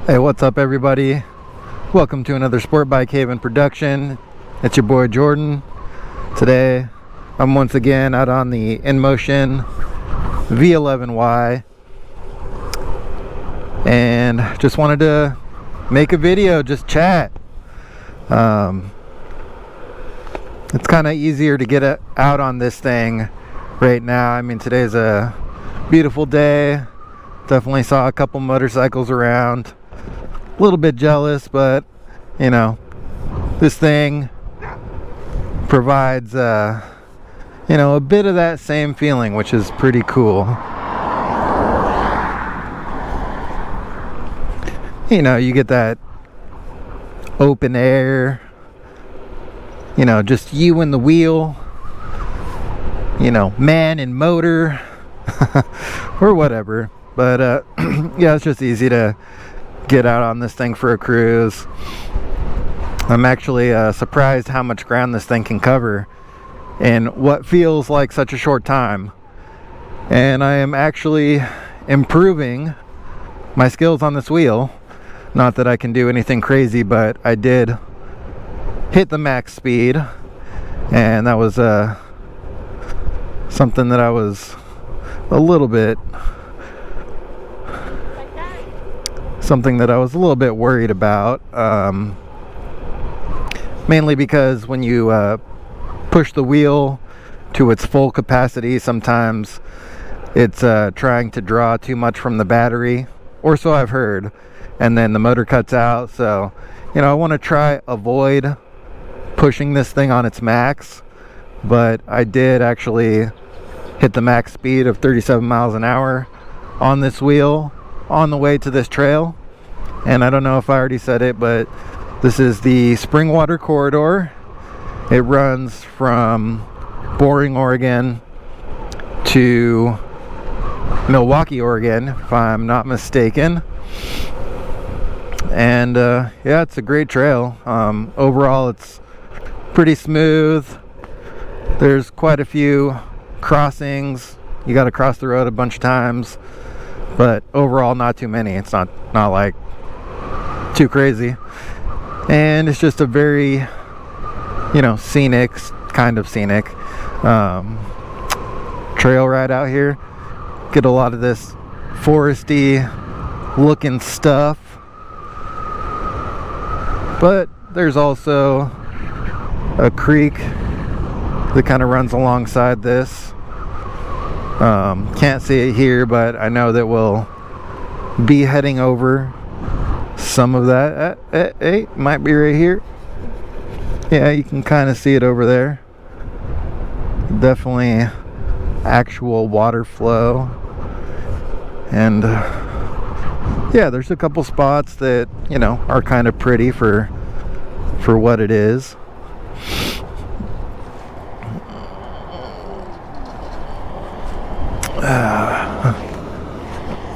Hey, what's up everybody? Welcome to another Sport Bike Haven production. It's your boy Jordan. Today I'm once again out on the InMotion v11y and just wanted to make a video, just chat. It's kind of easier to get out on this thing right now. I mean, today's a beautiful day. Definitely saw a couple motorcycles around. A little bit jealous, but you know, this thing provides you know, a bit of that same feeling, which is pretty cool. You know, you get that open air, you know, just you and the wheel, you know, man and motor or whatever. But yeah, it's just easy to get out on this thing for a cruise. I'm actually surprised how much ground this thing can cover in what feels like such a short time. And I am actually improving my skills on this wheel. Not that I can do anything crazy, but I did hit the max speed, and that was something that I was a little bit worried about, mainly because when you push the wheel to its full capacity, sometimes it's trying to draw too much from the battery, or so I've heard, and then the motor cuts out. So, you know, I want to avoid pushing this thing on its max, but I did actually hit the max speed of 37 miles an hour on this wheel on the way to this trail. And I don't know if I already said it, but this is the Springwater Corridor. It runs from Boring, Oregon to Milwaukee, Oregon, if I'm not mistaken. And yeah, it's a great trail. Overall, it's pretty smooth. There's quite a few crossings. You got to cross the road a bunch of times, but overall not too many. It's not like too crazy, and it's just a very, you know, kind of scenic trail ride out here. Get a lot of this foresty looking stuff, but there's also a creek that kind of runs alongside this. Can't see it here, but I know that we'll be heading over some of that. Hey, might be right here. Yeah, you can kind of see it over there. Definitely actual water flow. And yeah, there's a couple spots that, you know, are kind of pretty for what it is.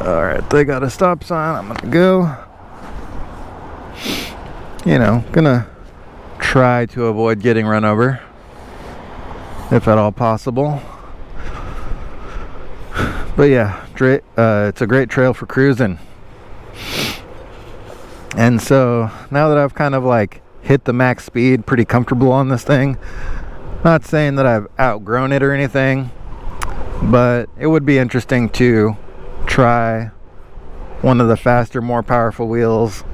All right, they got a stop sign. I'm gonna go. You know, gonna try to avoid getting run over if at all possible. But yeah, it's a great trail for cruising. And so now that I've kind of like hit the max speed, pretty comfortable on this thing, not saying that I've outgrown it or anything, but it would be interesting to try one of the faster, more powerful wheels.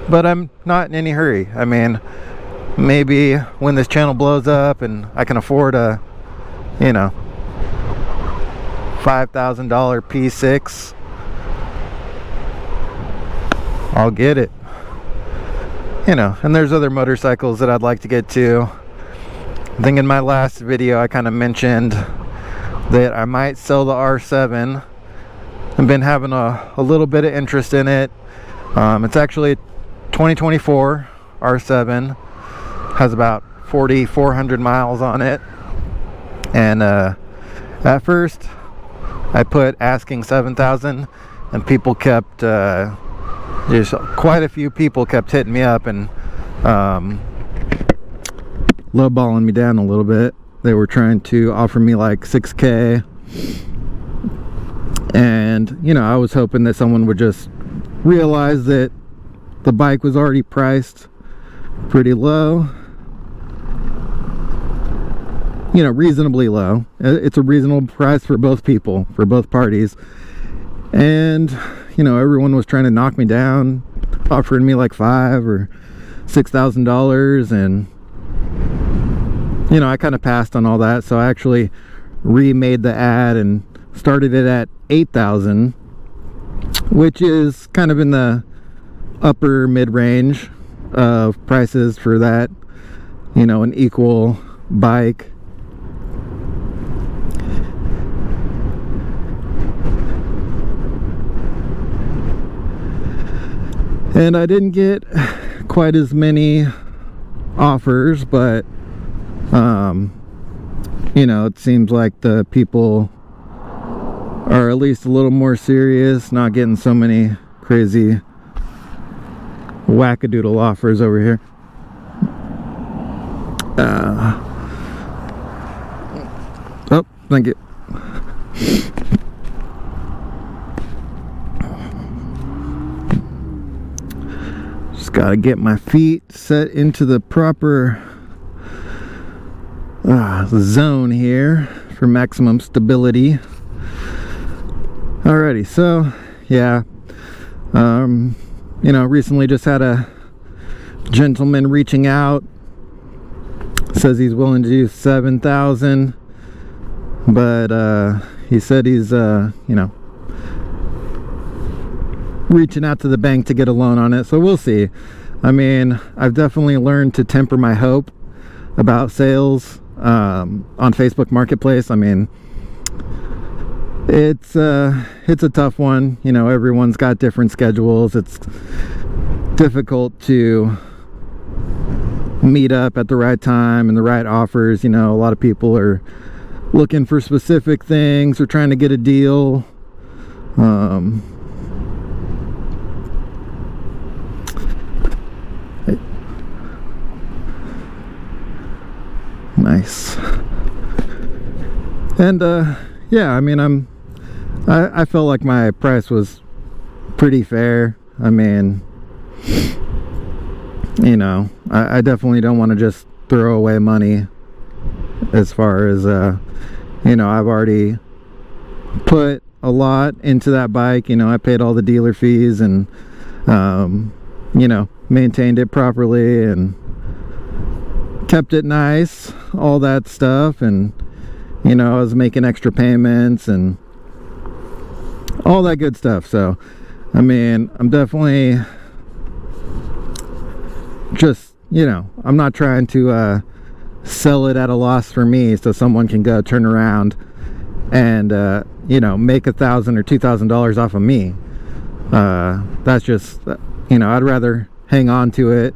But I'm not in any hurry. I mean, maybe when this channel blows up and I can afford a, you know, $5,000 P6, I'll get it. You know, and there's other motorcycles that I'd like to get to. I think in my last video I kind of mentioned that I might sell the R7. I've been having a little bit of interest in it. It's actually 2024 R7, has about 4,400 miles on it, and at first I put asking 7,000, and people kept just quite a few people kept hitting me up and lowballing me down a little bit. They were trying to offer me like 6K, and And, you know, I was hoping that someone would just realize that the bike was already priced pretty low. You know, reasonably low. It's a reasonable price for both people, for both parties. And, you know, everyone was trying to knock me down, offering me like $5,000 or $6,000, and, you know, I kind of passed on all that. So I actually remade the ad and started it at $8,000, which is kind of in the upper mid-range of prices for that, you know, an equal bike. And I didn't get quite as many offers, but you know, it seems like the people are at least a little more serious, not getting so many crazy wackadoodle offers over here. Oh, thank you. Just gotta get my feet set into the proper zone here for maximum stability. Alrighty, so yeah, you know, recently just had a gentleman reaching out, says he's willing to do 7,000, but he said he's you know, reaching out to the bank to get a loan on it. So we'll see. I mean, I've definitely learned to temper my hope about sales on Facebook Marketplace. I mean, it's a tough one. You know, everyone's got different schedules. It's difficult to meet up at the right time and the right offers. You know, a lot of people are looking for specific things or trying to get a deal. Nice. And yeah, I mean, I felt like my price was pretty fair. I mean, you know, I definitely don't want to just throw away money, as far as you know, I've already put a lot into that bike. You know, I paid all the dealer fees and you know, maintained it properly and kept it nice, all that stuff. And, you know, I was making extra payments and all that good stuff. So, I mean, I'm definitely just, you know, I'm not trying to sell it at a loss for me so someone can go turn around and you know, make $1,000 or $2,000 off of me. That's just, you know, I'd rather hang on to it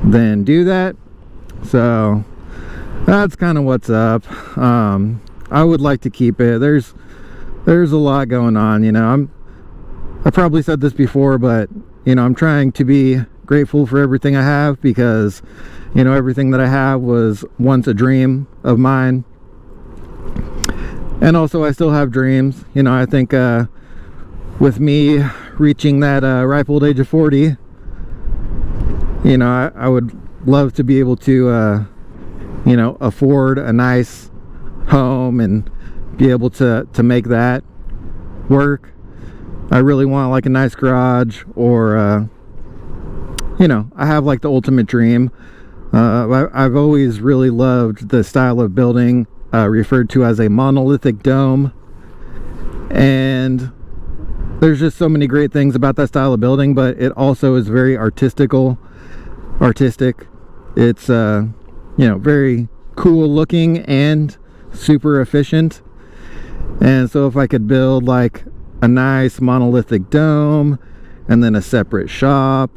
than do that. So that's kind of what's up. I would like to keep it. There's a lot going on, you know. I probably said this before, but, you know, I'm trying to be grateful for everything I have, because, you know, everything that I have was once a dream of mine. And also, I still have dreams. You know, I think with me reaching that ripe old age of 40, you know, I would love to be able to you know, afford a nice home and be able to make that work. I really want like a nice garage, or you know, I have like the ultimate dream. I've always really loved the style of building referred to as a monolithic dome, and there's just so many great things about that style of building, but it also is very artistic. It's you know, very cool looking and super efficient. And so if I could build like a nice monolithic dome and then a separate shop,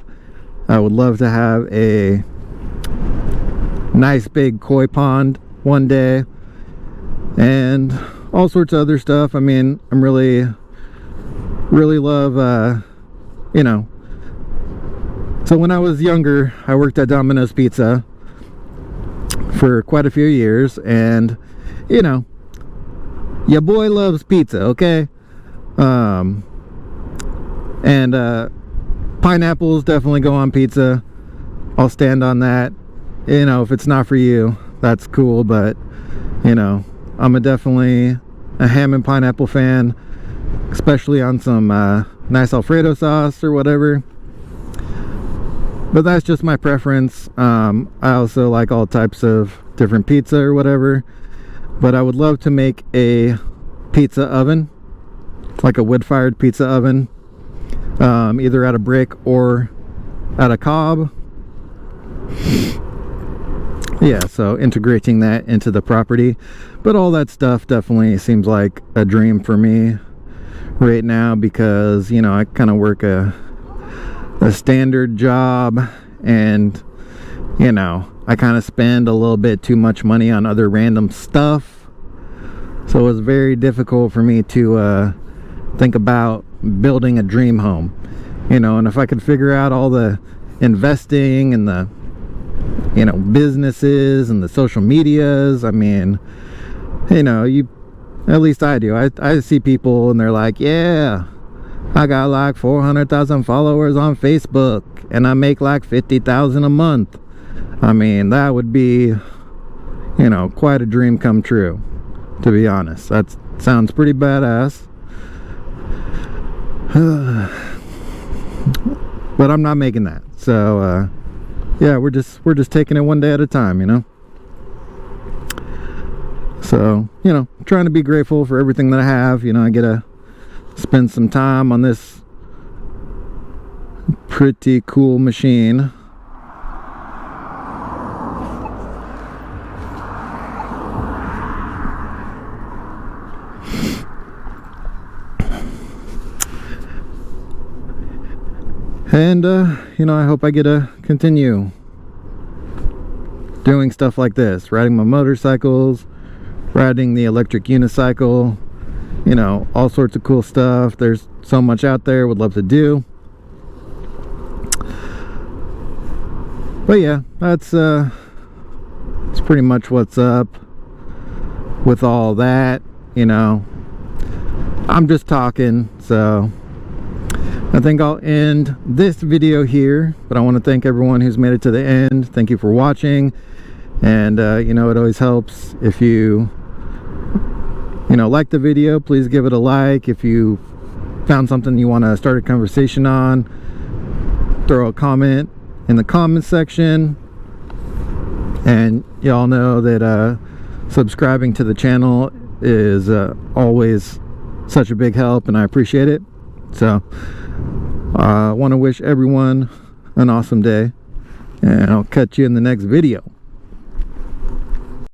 I would love to have a nice big koi pond one day and all sorts of other stuff. I mean, I'm really love you know, so when I was younger, I worked at Domino's Pizza for quite a few years, and, you know, your boy loves pizza, okay? And pineapples definitely go on pizza. I'll stand on that. You know, if it's not for you, that's cool, but you know, I'm definitely a ham and pineapple fan, especially on some nice Alfredo sauce or whatever. But that's just my preference. I also like all types of different pizza or whatever, but I would love to make a pizza oven, like a wood-fired pizza oven, either out of brick or out of cob. Yeah, so integrating that into the property. But all that stuff definitely seems like a dream for me right now, because you know, I kind of work a standard job, and you know, I kind of spend a little bit too much money on other random stuff, so it's very difficult for me to think about building a dream home, you know. And if I could figure out all the investing and the, you know, businesses and the social medias, I mean, you know, at least I do. I see people and they're like, yeah, I got like 400,000 followers on Facebook and I make like 50,000 a month. I mean, that would be, you know, quite a dream come true, to be honest. That sounds pretty badass. But I'm not making that. So yeah, we're just taking it one day at a time, you know. So, you know, trying to be grateful for everything that I have. You know, I get to spend some time on this pretty cool machine. And you know, I hope I get to continue doing stuff like this, riding my motorcycles, riding the electric unicycle, you know, all sorts of cool stuff. There's so much out there, would love to do. But yeah, that's pretty much what's up with all that, you know. I'm just talking, so I think I'll end this video here, but I want to thank everyone who's made it to the end. Thank you for watching. And you know, it always helps if you know, like the video. Please give it a like. If you found something you want to start a conversation on, throw a comment in the comment section. And y'all know that subscribing to the channel is always such a big help, and I appreciate it. So I want to wish everyone an awesome day, and I'll catch you in the next video.